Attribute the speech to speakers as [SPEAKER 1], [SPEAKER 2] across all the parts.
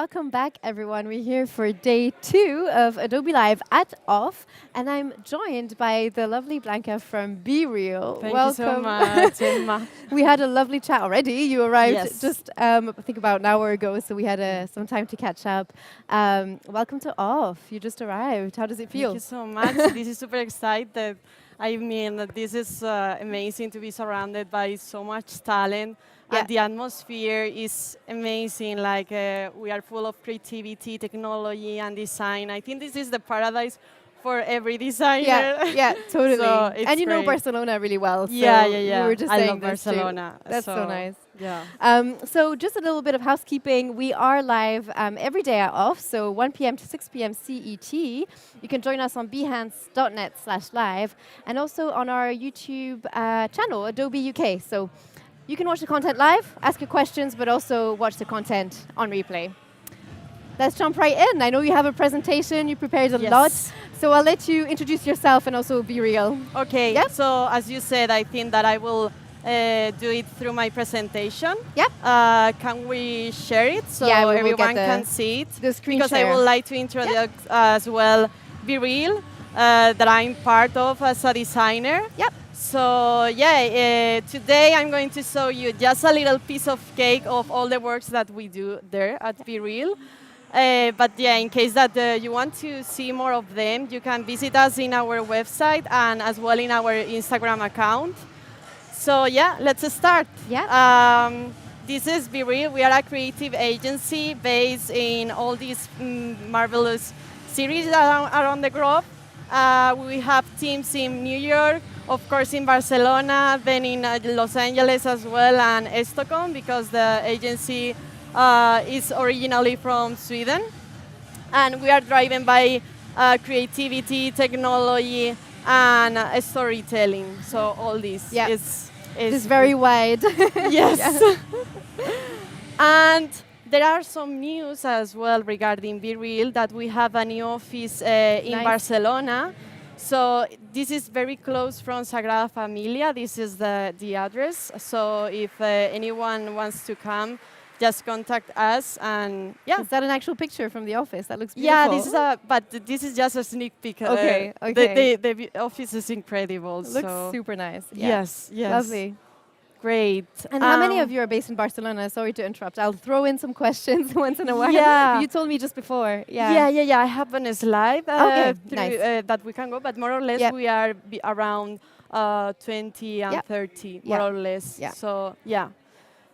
[SPEAKER 1] welcome back, everyone. We're here for day 2 of Adobe Live at OFF, and I'm joined by the lovely Blanca from BReel.
[SPEAKER 2] Thank
[SPEAKER 1] welcome.
[SPEAKER 2] you so much, Emma.
[SPEAKER 1] We had a lovely chat already. You arrived
[SPEAKER 2] Yes.
[SPEAKER 1] just, I think, about an hour ago, so we had some time to catch up. Welcome to OFF. You just arrived. How does it feel?
[SPEAKER 2] Thank you so much. This is super excited. I mean, this is amazing to be surrounded by so much talent.
[SPEAKER 1] Yeah.
[SPEAKER 2] And the atmosphere is amazing. Like, we are full of creativity, technology, and design. I think this is the paradise for every designer.
[SPEAKER 1] Yeah, totally.
[SPEAKER 2] So it's
[SPEAKER 1] and you know
[SPEAKER 2] great.
[SPEAKER 1] Barcelona really well. So
[SPEAKER 2] Yeah.
[SPEAKER 1] We were just
[SPEAKER 2] I
[SPEAKER 1] saying
[SPEAKER 2] love
[SPEAKER 1] this too.
[SPEAKER 2] Barcelona.
[SPEAKER 1] That's so nice.
[SPEAKER 2] Yeah.
[SPEAKER 1] So just a little bit of housekeeping. We are live every day at OFF, so 1 p.m. to 6 p.m. CET. You can join us on behance.net/live and also on our YouTube channel, Adobe UK. So you can watch the content live, ask your questions, but also watch the content on replay. Let's jump right in. I know you have a presentation, you prepared a lot. So I'll let you introduce yourself and also be real.
[SPEAKER 2] Okay,
[SPEAKER 1] Yep.
[SPEAKER 2] so as you said, I think that I will do it through my presentation.
[SPEAKER 1] Yep.
[SPEAKER 2] Can we share it so
[SPEAKER 1] Yeah, we will
[SPEAKER 2] everyone
[SPEAKER 1] get
[SPEAKER 2] can see it?
[SPEAKER 1] the screen
[SPEAKER 2] Because
[SPEAKER 1] share.
[SPEAKER 2] I would like to introduce as well BReel, that I'm part of as a designer.
[SPEAKER 1] Yep.
[SPEAKER 2] So yeah, today I'm going to show you just a little piece of cake of all the works that we do there at BReel. But yeah, in case that you want to see more of them, you can visit us in our website and as well in our Instagram account. So yeah, let's start.
[SPEAKER 1] Yeah.
[SPEAKER 2] This is BReel. We are a creative agency based in all these marvelous cities around the globe. We have teams in New York, of course in Barcelona, then in Los Angeles as well, and Stockholm, because the agency is originally from Sweden. And we are driven by creativity, technology, and storytelling. So all this is
[SPEAKER 1] It's very wide.
[SPEAKER 2] Yes. And there are some news as well regarding BReel that we have a new office in Barcelona. So this is very close from Sagrada Familia. This is the address. So if anyone wants to come, just contact us. And yeah.
[SPEAKER 1] Is that an actual picture from the office? That looks beautiful.
[SPEAKER 2] Yeah, this is just a sneak peek.
[SPEAKER 1] Okay.
[SPEAKER 2] The office is incredible.
[SPEAKER 1] Looks super nice. Yeah.
[SPEAKER 2] Yes.
[SPEAKER 1] Lovely.
[SPEAKER 2] Great.
[SPEAKER 1] And how many of you are based in Barcelona? Sorry to interrupt. I'll throw in some questions once in a while.
[SPEAKER 2] Yeah.
[SPEAKER 1] You told me just before.
[SPEAKER 2] Yeah. I have a slide that we can go, but more or less we are around 20 and 30, more or less.
[SPEAKER 1] Yeah.
[SPEAKER 2] So yeah,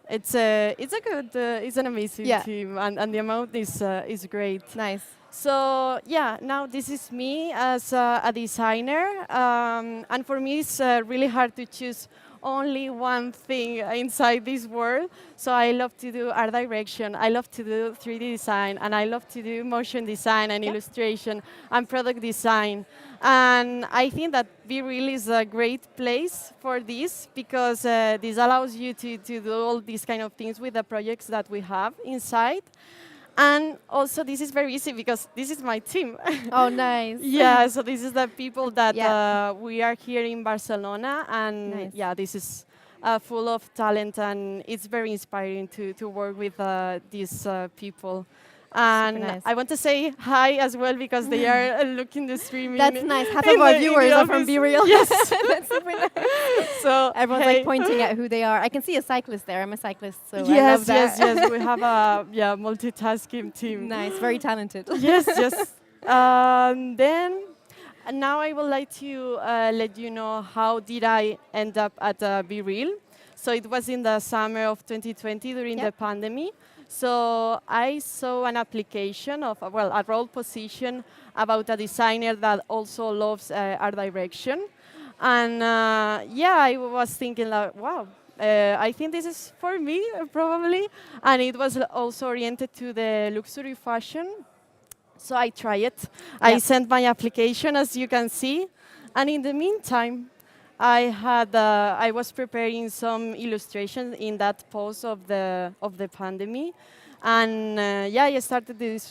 [SPEAKER 2] it's an amazing team, and the amount is great.
[SPEAKER 1] Nice.
[SPEAKER 2] So yeah, now this is me as a designer, and for me it's really hard to choose only one thing inside this world. So I love to do art direction, I love to do 3D design, and I love to do motion design and illustration and product design. And I think that BReel is a great place for this, because this allows you to do all these kind of things with the projects that we have inside. And also, this is very easy because this is my team.
[SPEAKER 1] Oh, nice.
[SPEAKER 2] Yeah, so this is the people that we are here in Barcelona. And yeah, this is full of talent, and it's very inspiring to work with these people. And I want to say hi as well, because they are looking the streaming.
[SPEAKER 1] That's nice. Half of our viewers are from BReel.
[SPEAKER 2] Yes.
[SPEAKER 1] That's super nice.
[SPEAKER 2] So
[SPEAKER 1] everyone's like pointing at who they are. I can see a cyclist there. I'm a cyclist, so
[SPEAKER 2] yes,
[SPEAKER 1] I love that.
[SPEAKER 2] yes. We have a multitasking team.
[SPEAKER 1] Nice, very talented.
[SPEAKER 2] Yes. Then now I would like to let you know how did I end up at BReel. So it was in the summer of 2020 during the pandemic. So I saw an application of, a role position about a designer that also loves art direction. And I was thinking like, wow, I think this is for me, probably. And it was also oriented to the luxury fashion. So I tried it. I sent my application, as you can see. And in the meantime, I was preparing some illustrations in that pause of the pandemic, and I started this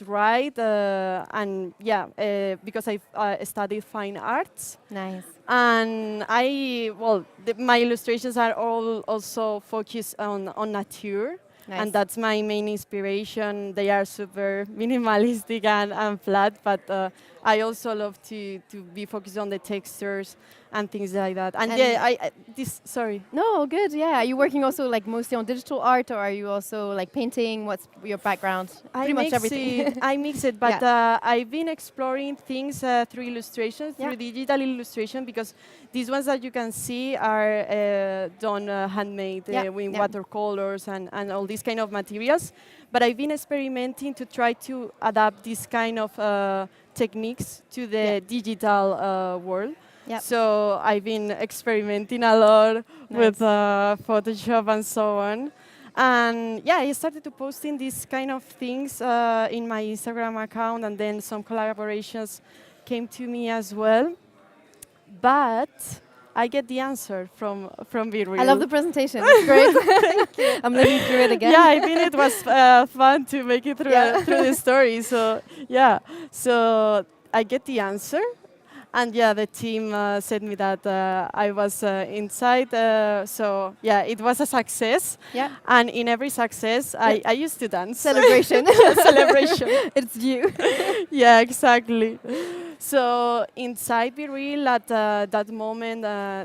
[SPEAKER 2] because I studied fine arts.
[SPEAKER 1] Nice.
[SPEAKER 2] And my illustrations are all also focused on nature.
[SPEAKER 1] Nice.
[SPEAKER 2] And that's my main inspiration. They are super minimalistic and flat, but I also love to be focused on the textures and things like that. And yeah, sorry.
[SPEAKER 1] No, good. Yeah. Are you working also like mostly on digital art, or are you also like painting? What's your background? Pretty much everything.
[SPEAKER 2] I mix it, but I've been exploring things through illustration, through digital illustration, because these ones that you can see are done handmade with watercolors and all these kind of materials. But I've been experimenting to try to adapt this kind of techniques to the digital world.
[SPEAKER 1] Yep.
[SPEAKER 2] So I've been experimenting a lot with Photoshop and so on. And yeah, I started to posting these kind of things in my Instagram account, and then some collaborations came to me as well. But I get the answer from BReel.
[SPEAKER 1] I love the presentation. It's great. I'm looking through it again.
[SPEAKER 2] Yeah, I think it was fun to make it through through the story. So yeah, so I get the answer. And yeah, the team said me that I was inside. So yeah, it was a success.
[SPEAKER 1] Yeah.
[SPEAKER 2] And in every success, I used to dance.
[SPEAKER 1] Celebration.
[SPEAKER 2] Celebration.
[SPEAKER 1] It's you.
[SPEAKER 2] Yeah, exactly. So inside BReel at that moment,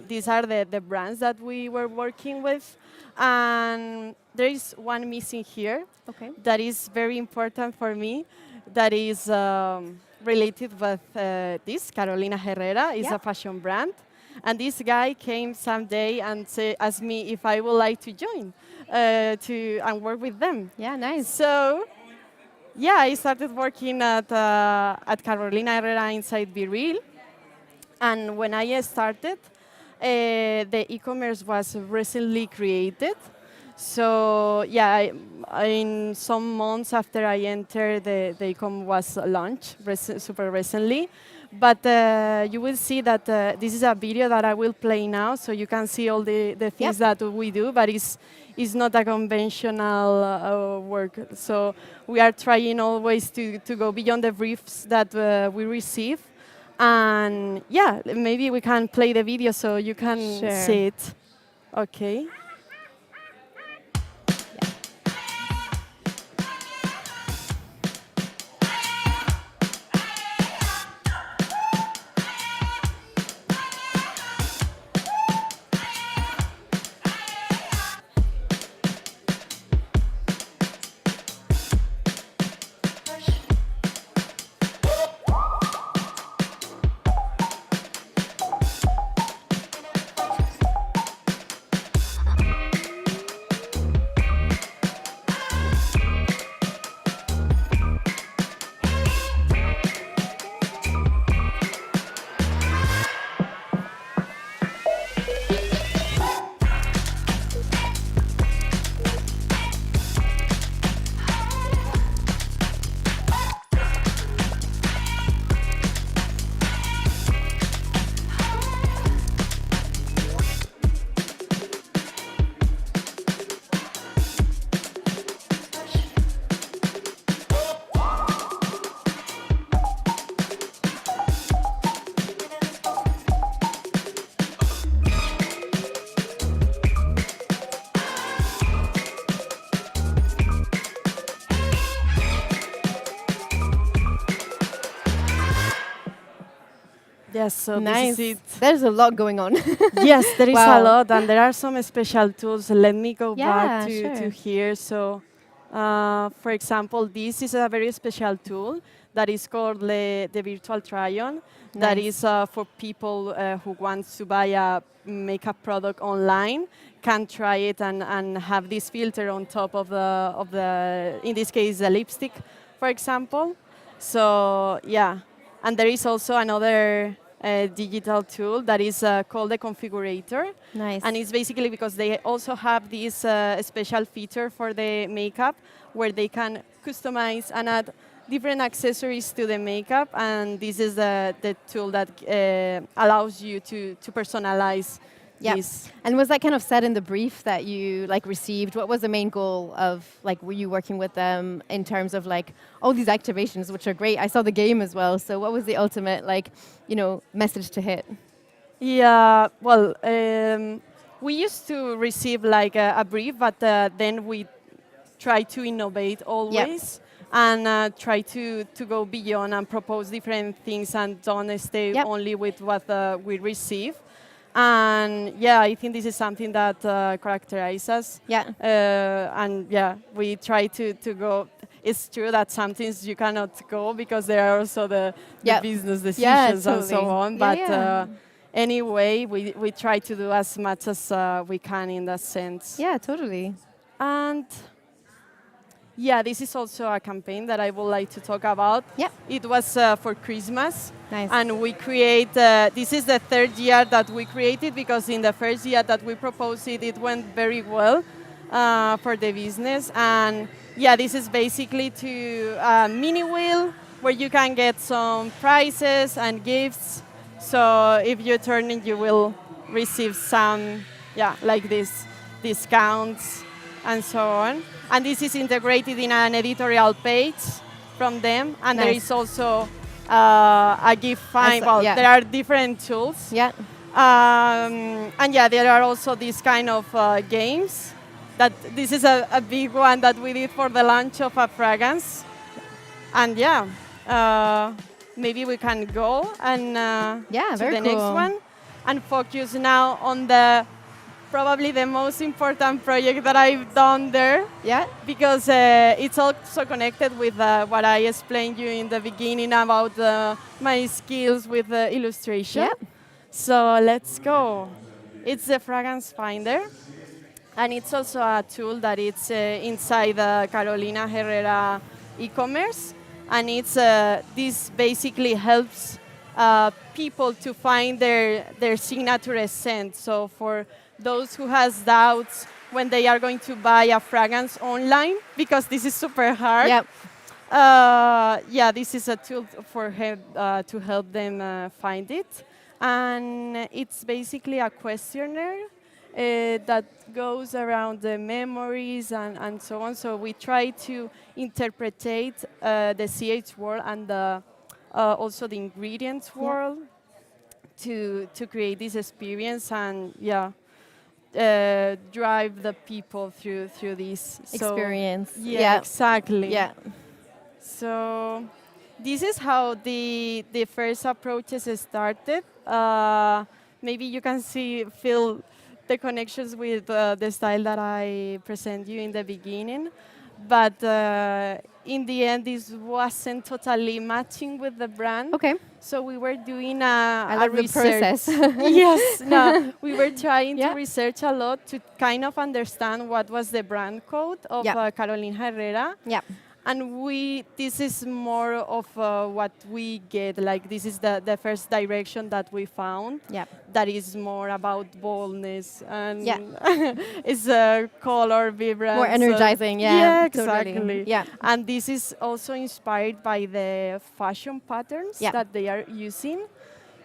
[SPEAKER 2] these are the brands that we were working with. And there is one missing here that is very important for me. That is related with this, Carolina Herrera, is a fashion brand. And this guy came someday and asked me if I would like to join and work with them.
[SPEAKER 1] Yeah, nice.
[SPEAKER 2] So yeah, I started working at Carolina Herrera inside BReel. And when I started, the e-commerce was recently created. So yeah, in some months after I entered, the e-com was launched super recently. But you will see that this is a video that I will play now, so you can see all the things that we do, but it's not a conventional work. So we are trying always to go beyond the briefs that we receive. And yeah, maybe we can play the video so you can see it. Okay. Yes, so
[SPEAKER 1] nice.
[SPEAKER 2] This is it.
[SPEAKER 1] There's a lot going on.
[SPEAKER 2] Yes, there is a lot, and there are some special tools. Let me go back
[SPEAKER 1] sure.
[SPEAKER 2] to here. So, for example, this is a very special tool that is called the virtual try-on.
[SPEAKER 1] Nice.
[SPEAKER 2] That is for people who want to buy a makeup product online, can try it and have this filter on top of the in this case, the lipstick, for example. So yeah, and there is also another digital tool that is called the configurator.
[SPEAKER 1] Nice.
[SPEAKER 2] And it's basically because they also have this special feature for the makeup where they can customize and add different accessories to the makeup. And this is the tool that allows you to personalize this.
[SPEAKER 1] And was that kind of set in the brief that you received? What was the main goal of were you working with them in terms of all these activations, which are great? I saw the game as well. So what was the ultimate message to hit?
[SPEAKER 2] Yeah, well, we used to receive a brief, but then we try to innovate always and try to go beyond and propose different things and don't stay only with what we receive. And yeah, I think this is something that characterizes us. And yeah, we try to go. It's true that sometimes you cannot go because there are also the business decisions and so on. But anyway, we try to do as much as we can in that sense.
[SPEAKER 1] Yeah, totally.
[SPEAKER 2] And yeah, this is also a campaign that I would like to talk about. It was for Christmas.
[SPEAKER 1] Nice.
[SPEAKER 2] And we create, this is the third year that we created because in the first year that we proposed it, it went very well for the business. And yeah, this is basically to a mini wheel where you can get some prizes and gifts. So if you turn it, you will receive some, like this, discounts and so on. And this is integrated in an editorial page from them. And there is also a gift find. Well, there are different tools. And yeah, there are also these kind of games. That this is a big one that we did for the launch of a fragrance. And yeah, maybe we can go and to the next one and focus now on the probably the most important project that I've done there. Because it's also connected with what I explained you in the beginning about my skills with illustration. So let's go. It's the Fragrance Finder. And it's also a tool that it's inside the Carolina Herrera e-commerce. And it's this basically helps people to find their signature scent. So for those who has doubts when they are going to buy a fragrance online, because this is super hard. Yeah, this is a tool for to help them find it. And it's basically a questionnaire that goes around the memories and so on. So we try to interpret the CH world and also the ingredients world to create this experience and drive the people through this
[SPEAKER 1] experience.
[SPEAKER 2] Yeah, exactly. So this is how the first approaches started. Maybe you can feel the connections with the style that I present you in the beginning. But in the end, this wasn't totally matching with the brand. So we were doing a research. We were trying to research a lot to kind of understand what was the brand code of Carolina Herrera. And this is more of what we get, like this is the first direction that we found. That is more about boldness and it's color, vibrant.
[SPEAKER 1] More energizing,
[SPEAKER 2] exactly.
[SPEAKER 1] Totally.
[SPEAKER 2] And this is also inspired by the fashion patterns that they are using.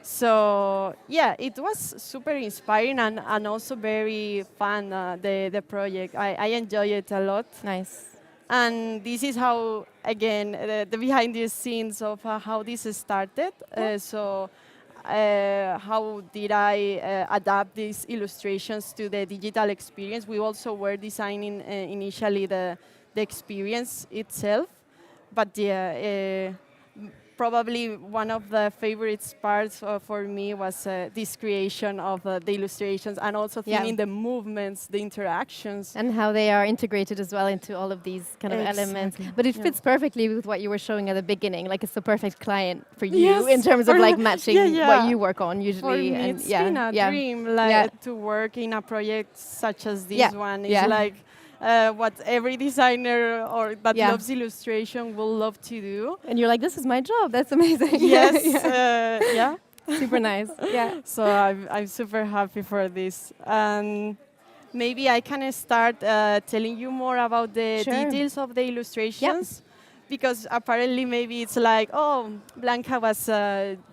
[SPEAKER 2] So yeah, it was super inspiring and also very fun, the project. I enjoy it a lot.
[SPEAKER 1] Nice.
[SPEAKER 2] And this is how, again, the behind the scenes of how this started. So how did I adapt these illustrations to the digital experience? We also were designing initially the experience itself. But yeah, probably one of the favorite parts for me was this creation of the illustrations and also feeling the movements, the interactions.
[SPEAKER 1] And how they are integrated as well into all of these kind of elements. But it fits perfectly with what you were showing at the beginning. Like it's the perfect client for you in terms of like matching what you work on usually.
[SPEAKER 2] For me, it's been a dream to work in a project such as this one. It's like what every designer or that loves illustration will love to do.
[SPEAKER 1] And you're like, this is my job. That's amazing.
[SPEAKER 2] Yes.
[SPEAKER 1] Super nice.
[SPEAKER 2] So I'm super happy for this. And maybe I can start telling you more about the details of the illustrations. Because apparently maybe it's like, oh, Blanca was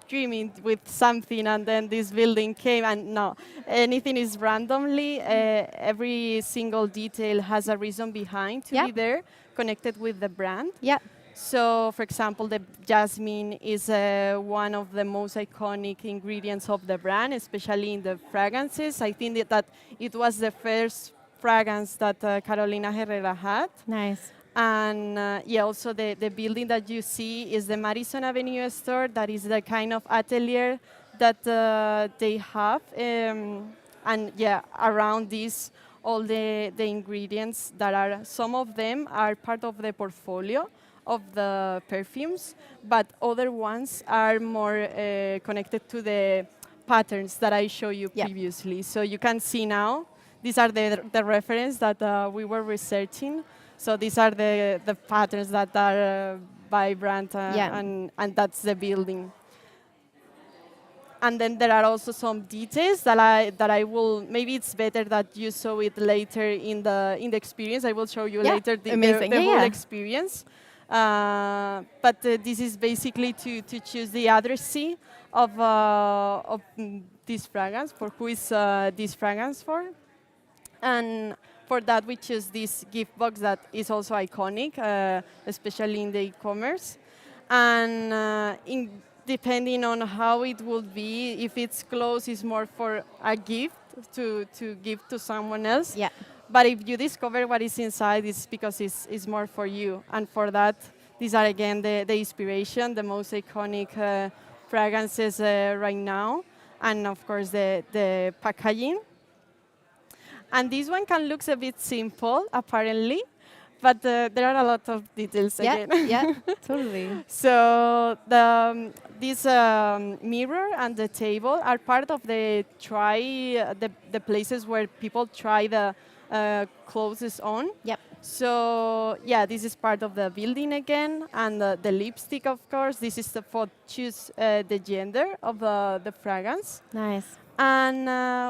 [SPEAKER 2] dreaming with something and then this building came, and no, anything is randomly. Every single detail has a reason behind to be there, connected with the brand. So, for example, the Jasmine is one of the most iconic ingredients of the brand, especially in the fragrances. I think that it was the first fragrance that Carolina Herrera had.
[SPEAKER 1] Nice.
[SPEAKER 2] And yeah, also the building that you see is the Madison Avenue store. That is the kind of atelier that they have. And yeah, around this, all the ingredients that are, some of them are part of the portfolio of the perfumes, but other ones are more connected to the patterns that I showed you previously. So you can see now, these are the reference that we were researching. So these are the patterns that are vibrant, and that's the building. And then there are also some details that I will, maybe it's better that you saw it later in the experience. I will show you later the whole experience. But this is basically to choose the addressee of this fragrance, for who is this fragrance for. And for that, we choose this gift box that is also iconic, especially in the e-commerce. And depending on how it would be, if it's closed, it's more for a gift to give to someone else.
[SPEAKER 1] Yeah.
[SPEAKER 2] But if you discover what is inside, it's because it's more for you. And for that, these are again the inspiration, the most iconic fragrances right now. And of course, the packaging. And this one can look a bit simple, apparently, but there are a lot of details again.
[SPEAKER 1] Yeah, totally.
[SPEAKER 2] So this mirror and the table are part of the places where people try the clothes on.
[SPEAKER 1] Yep.
[SPEAKER 2] So yeah, this is part of the building again, and the lipstick, of course. This is for choose the gender of the fragrance.
[SPEAKER 1] Nice.
[SPEAKER 2] And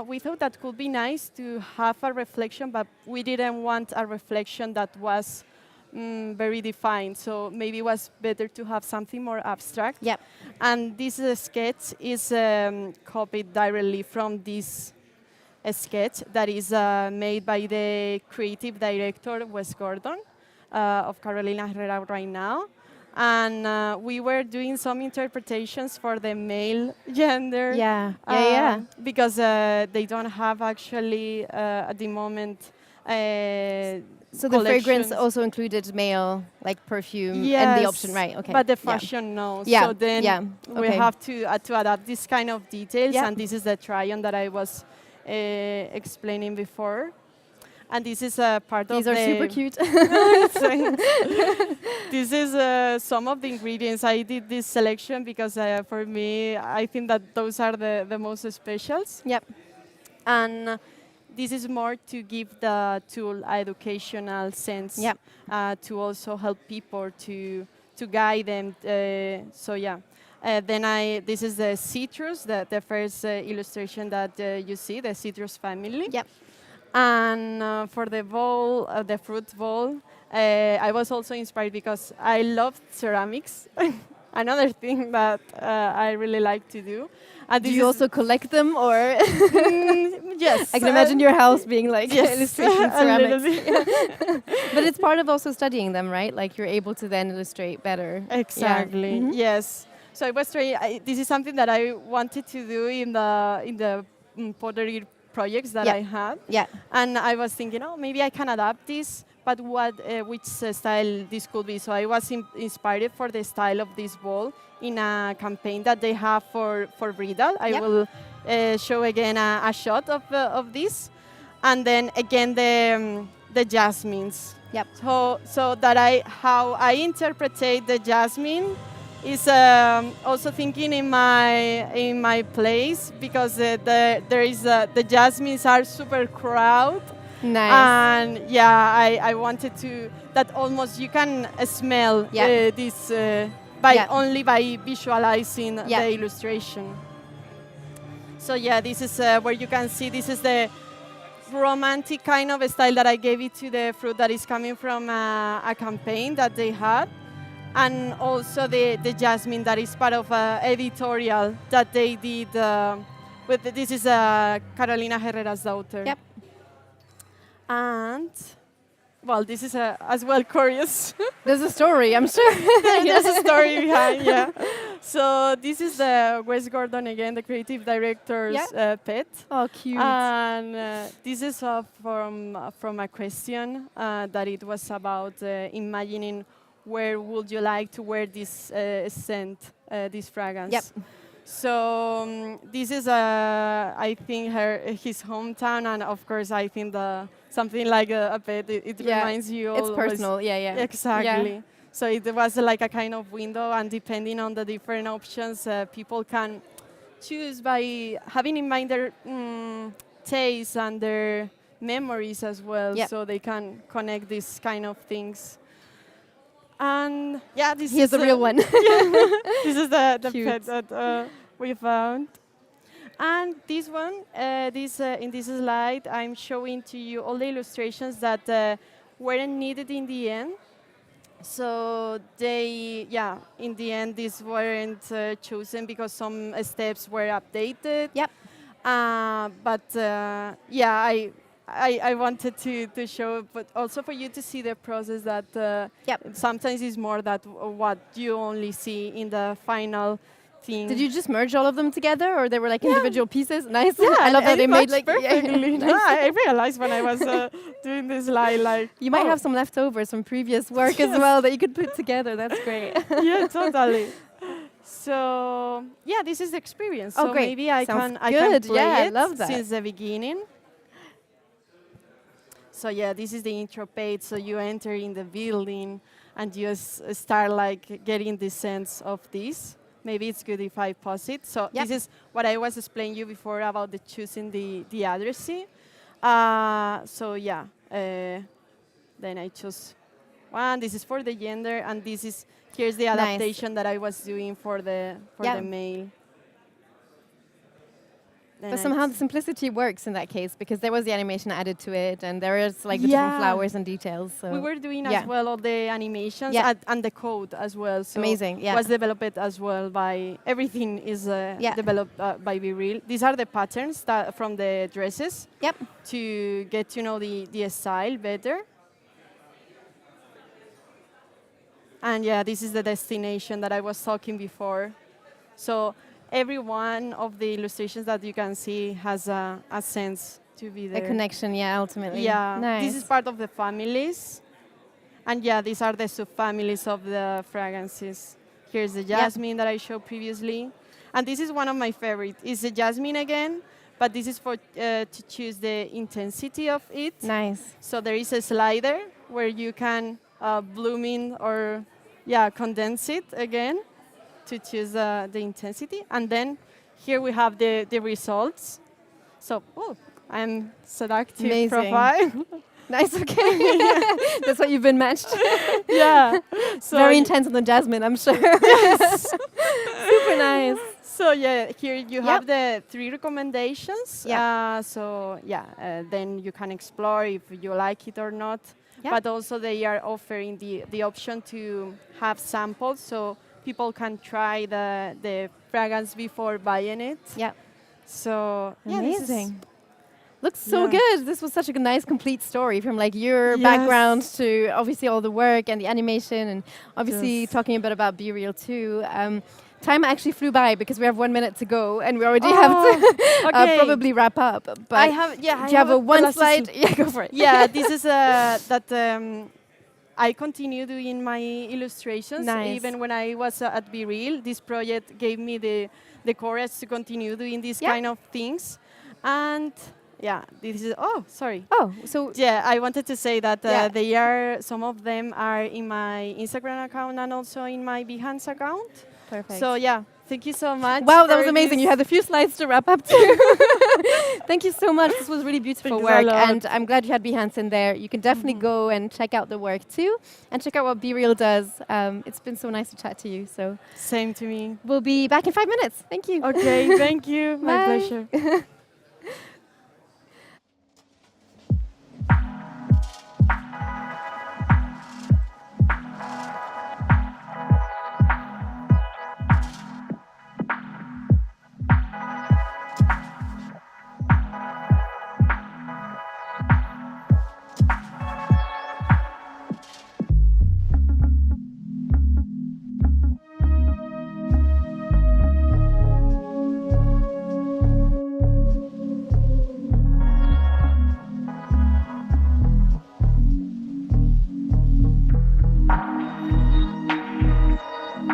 [SPEAKER 2] we thought that could be nice to have a reflection, but we didn't want a reflection that was very defined. So maybe it was better to have something more abstract.
[SPEAKER 1] Yep.
[SPEAKER 2] And this sketch is copied directly from this sketch that is made by the creative director, Wes Gordon, of Carolina Herrera right now. And we were doing some interpretations for the male gender. Because they don't have actually at the moment.
[SPEAKER 1] So the fragrance also included male, like perfume, and the option, right? Okay.
[SPEAKER 2] But the fashion, no.
[SPEAKER 1] Yeah.
[SPEAKER 2] So then we have to adapt this kind of details, and this is the try-on that I was explaining before. And this is a part of the...
[SPEAKER 1] These are super cute.
[SPEAKER 2] This is some of the ingredients. I did this selection because for me, I think that those are the most specials.
[SPEAKER 1] Yep.
[SPEAKER 2] And this is more to give the tool educational sense.
[SPEAKER 1] Yep.
[SPEAKER 2] To also help people to guide them. So yeah. Then this is the citrus, the first illustration that you see, the citrus family.
[SPEAKER 1] Yep.
[SPEAKER 2] And for the bowl, the fruit bowl, I was also inspired because I love ceramics. Another thing that I really like to do. And
[SPEAKER 1] do you also collect them, or?
[SPEAKER 2] Yes.
[SPEAKER 1] I can imagine your house being like illustration ceramics. But it's part of also studying them, right? Like you're able to then illustrate better.
[SPEAKER 2] Exactly. Yes. So I was trying. This is something that I wanted to do in the pottery projects that I had. Yeah. And I was thinking, oh, maybe I can adapt this, but which style this could be. So I was inspired for the style of this bowl in a campaign that they have for BReel. I will show again a shot of this. And then again the jasmines. Yep. So that how I interpret the jasmine is also thinking in my place, because there is the jasmines are super crowded.
[SPEAKER 1] Nice.
[SPEAKER 2] And yeah, I wanted to that almost you can smell this only by visualizing the illustration. So yeah, this is where you can see this is the romantic kind of style that I gave it to the fruit that is coming from a campaign that they had. And also the jasmine that is part of an editorial that they did with this is Carolina Herrera's daughter. Yep. And well, this is as well curious.
[SPEAKER 1] There's a story, I'm sure.
[SPEAKER 2] There's a story behind, So this is the Wes Gordon again, the creative director's pet.
[SPEAKER 1] Oh, cute.
[SPEAKER 2] And this is from a question that it was about imagining where would you like to wear this scent, this fragrance.
[SPEAKER 1] Yep.
[SPEAKER 2] So this is, I think, his hometown, and of course, I think something like a pet. It reminds you.
[SPEAKER 1] It's personal. Yeah.
[SPEAKER 2] Exactly.
[SPEAKER 1] Yeah.
[SPEAKER 2] So it was like a kind of window, and depending on the different options, people can choose by having in mind their tastes and their memories as well, so they can connect these kind of things. And yeah, this
[SPEAKER 1] Here's
[SPEAKER 2] is
[SPEAKER 1] the real one.
[SPEAKER 2] this is the pet that we found. And this one, in this slide, I'm showing to you all the illustrations that weren't needed in the end. So in the end, these weren't chosen because some steps were updated.
[SPEAKER 1] Yep.
[SPEAKER 2] I wanted to show, but also for you to see the process that sometimes is more that what you only see in the final thing.
[SPEAKER 1] Did you just merge all of them together, or they were like individual pieces? Nice.
[SPEAKER 2] Yeah,
[SPEAKER 1] I love that they made like
[SPEAKER 2] perfectly.
[SPEAKER 1] nice.
[SPEAKER 2] I realized when I was doing this slide, like
[SPEAKER 1] you might have some leftovers from previous work as well that you could put together. That's great.
[SPEAKER 2] Yeah, totally. So yeah, this is the experience.
[SPEAKER 1] Oh,
[SPEAKER 2] so
[SPEAKER 1] great.
[SPEAKER 2] maybe I
[SPEAKER 1] Sounds
[SPEAKER 2] can
[SPEAKER 1] good.
[SPEAKER 2] play
[SPEAKER 1] I
[SPEAKER 2] it
[SPEAKER 1] love that.
[SPEAKER 2] since the beginning. So yeah, this is the intro page. So you enter in the building and you start like getting the sense of this. Maybe it's good if I pause it. So this is what I was explaining you before about the choosing the addressing. Then I choose one. This is for the gender, and here's the adaptation that I was doing for the male.
[SPEAKER 1] But somehow the simplicity works in that case because there was the animation added to it, and there is like the different flowers and details. So
[SPEAKER 2] we were doing as well all the animations and the code as well. So
[SPEAKER 1] amazing. Yeah.
[SPEAKER 2] Was developed as well by everything is developed by BReel. These are the patterns from the dresses.
[SPEAKER 1] Yep.
[SPEAKER 2] To get to know the style better. And yeah, this is the destination that I was talking before. So every one of the illustrations that you can see has a sense to be there.
[SPEAKER 1] A connection, ultimately.
[SPEAKER 2] Yeah,
[SPEAKER 1] nice.
[SPEAKER 2] This is part of the families. And yeah, these are the subfamilies of the fragrances. Here's the Jasmine that I showed previously. And this is one of my favorites. It's the Jasmine again, but this is for to choose the intensity of it.
[SPEAKER 1] Nice.
[SPEAKER 2] So there is a slider where you can bloom in or condense it again to choose the intensity. And then here we have the results. So, I'm seductive profile.
[SPEAKER 1] Nice, okay. That's what you've been matched.
[SPEAKER 2] Yeah.
[SPEAKER 1] So very intense on the Jasmine, I'm sure. Yes. Super nice.
[SPEAKER 2] So yeah, here you have the 3 recommendations. Then you can explore if you like it or not. But also they are offering the option to have samples, so people can try the fragrance before buying it.
[SPEAKER 1] Yeah.
[SPEAKER 2] So
[SPEAKER 1] amazing. Looks so good. This was such a nice, complete story from like your background to obviously all the work and the animation, and obviously talking a bit about BReel too. Time actually flew by because we have 1 minute to go, and we already have to probably wrap up. But
[SPEAKER 2] I have,
[SPEAKER 1] do you have a one slide? Yeah, go for it.
[SPEAKER 2] Yeah, this is that I continue doing my illustrations.
[SPEAKER 1] Nice.
[SPEAKER 2] Even when I was at BReel, this project gave me the courage to continue doing these kind of things. And this is, I wanted to say that some of them are in my Instagram account and also in my Behance account.
[SPEAKER 1] Perfect.
[SPEAKER 2] So thank you so much.
[SPEAKER 1] Wow, that was amazing. You had a few slides to wrap up too. Thank you so much. This was really beautiful work, and I'm glad you had Behance in there. You can definitely go and check out the work too, and check out what BReel does. It's been so nice to chat to you. So
[SPEAKER 2] same to me.
[SPEAKER 1] We'll be back in 5 minutes. Thank you.
[SPEAKER 2] Okay, thank you. My pleasure.